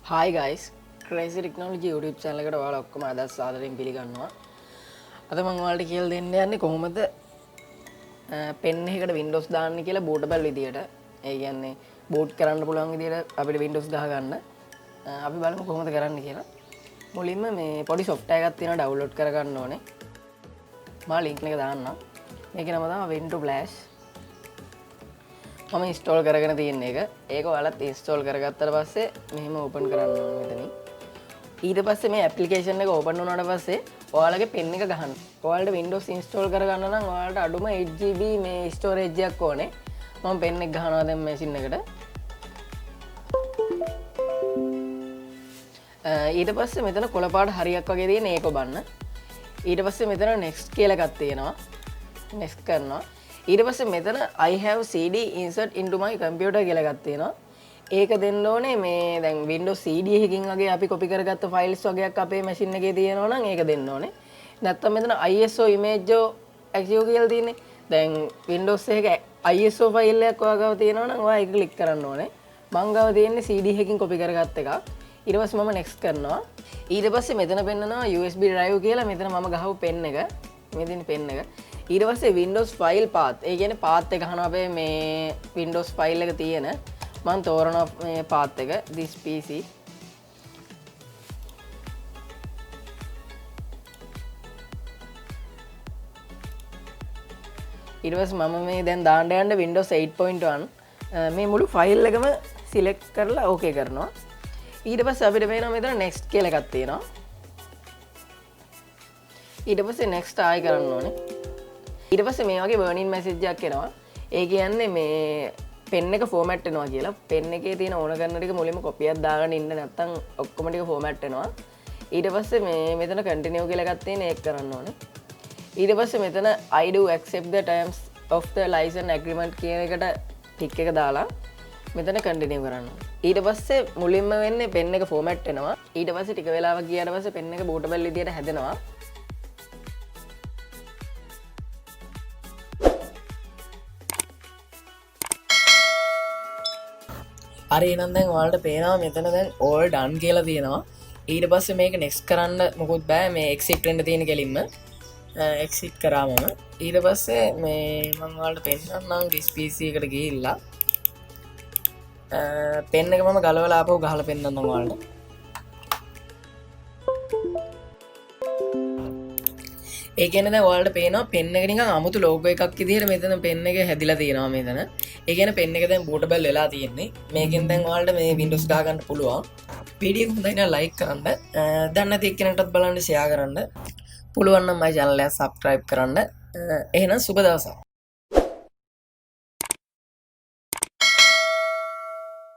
Hi guys, Crazy Technology YouTube channel එකට ඔයාලා ඔක්කොම අදත් සාදරයෙන් පිළිගන්නවා. අද මම ඔයාලට කියලා දෙන්න යන්නේ කොහොමද pen එකකට Windows දාන්න කියලා bootable විදියට. ඒ කියන්නේ boot කරන්න පුළුවන් විදියට අපිට Windows ගහ ගන්න. අපි බලමු කොහොමද කරන්න කියලා. මුලින්ම මේ පොඩි software එකක් තියෙනවා download කරගන්න ඕනේ. මම link එක දාන්නම්. මේකේ නම තමයි Windows Flash. මම ඉන්ස්ටෝල් කරගෙන තියෙන එක. ඒක ඔයාලත් ඉන්ස්ටෝල් කරගත්තට පස්සේ මෙහෙම ඕපන් කරන්න ඕනේ මෙතනින්. ඊට පස්සේ මේ ඇප්ලිකේෂන් එක ඕපන් වුණාට පස්සේ ඔයාලගේ පෙන් එක ගහන්න. ඔයාලට Windows ඉන්ස්ටෝල් කරගන්න නම් ඔයාලට අඩුම 8GB මේ ස්ටෝරේජ් එකක් ඕනේ. මම පෙන් එක ගහනවා දැන් මැෂින් එකට. ඊට පස්සේ මෙතන කොළ පාට හරියක් වගේ තියෙන ඒක ඔබන්න. ඊට පස්සේ මෙතන next කියලා එකක් තියෙනවා. next කරනවා. ඊට පස්සේ මෙතන I have CD insert into my computer කියලා එකක් තියෙනවා. ඒක දෙන්න ඕනේ මේ දැන් Windows CD එකකින් වගේ අපි copy කරගත්ත files වගේක් අපේ machine එකේ තියෙනවා නම් ඒක දෙන්න ඕනේ. නැත්නම් මෙතන ISO image active කියලා තියෙන්නේ. දැන් Windows එකේ ISO file එකක් ඔයාගාව තියෙනවා නම් ඔයා ඒක click කරන්න ඕනේ. මං ගාව තියෙන්නේ CD එකකින් copy කරගත්ත එකක්. ඊට පස්සේ මම next කරනවා. ඊට පස්සේ මෙතන පෙන්නනවා USB drive කියලා. මෙතන මම ගහපු pen එක. මෙතන pen එක. ඊට පස්සේ Windows file path. ඒ කියන්නේ path එක අහනවා අපේ මේ Windows file එක තියෙන. මම තෝරනවා මේ path එක this PC. ඊට පස්සේ මම මේ දැන් දාන්න යන්නේ Windows 8.1. මේ මුළු file එකම select කරලා okay කරනවා. ඊට පස්සේ අපිට පේනවා මෙතන next කියලා එකක් තියෙනවා. ඊට පස්සේ next ආයෙ කරන්න ඕනේ. ඊට පස්සේ මේ වගේ warning message එකක් එනවා. ඒ කියන්නේ මේ pen එක format වෙනවා කියලා. pen එකේ තියෙන ඕන කරන ටික මුලින්ම copy එකක් දාගෙන ඉන්න නැත්නම් ඔක්කොම ටික format වෙනවා. ඊට පස්සේ මේ මෙතන continue කියලා එකක් තියෙන ඒක කරන්න ඕනේ. ඊට පස්සේ මෙතන I do accept the terms of the license agreement කියන එකට tick එක දාලා මෙතන continue කරන්න ඕනේ. ඊට පස්සේ මුලින්ම වෙන්නේ pen එක format වෙනවා. ඊට පස්සේ ටික වෙලාවක් ගියාට පස්සේ pen එක bootable විදියට හැදෙනවා. හරි එහෙනම් දැන් ඔයාලට පේනවා මෙතන දැන් all done කියලා තියෙනවා. ඊට පස්සේ මේක next කරන්න මොකුත් බෑ මේ exit වෙන්න තියෙන කෙලින්ම exit කරා මම. ඊට පස්සේ මේ මම ඔයාලට පෙන්නන්නම් this PC එකට ගිහිල්ලා pen එක මම ගලවලා ආපහු ගහලා පෙන්නන්නම් ඔයාලට. ඒ කියන්නේ දැන් ඔයාලට පේනවා pen එක නිකන් අමුතු logo එකක් විදිහට මෙතන pen එක හැදිලා තියෙනවා මෙතන. ඒ කියන්නේ pen එක දැන් bootable වෙලා තියෙන්නේ. මේකෙන් දැන් ඔයාලට මේ Windows ගහ ගන්න පුළුවන්. වීඩියෝ එක හොඳයි නම් like කරන්න. දැන් නැති එක්කෙනෙක්ටත් බලන්න share කරන්න. පුළුවන් නම් my channel එක subscribe කරන්න. එහෙනම් සුබ දවසක්.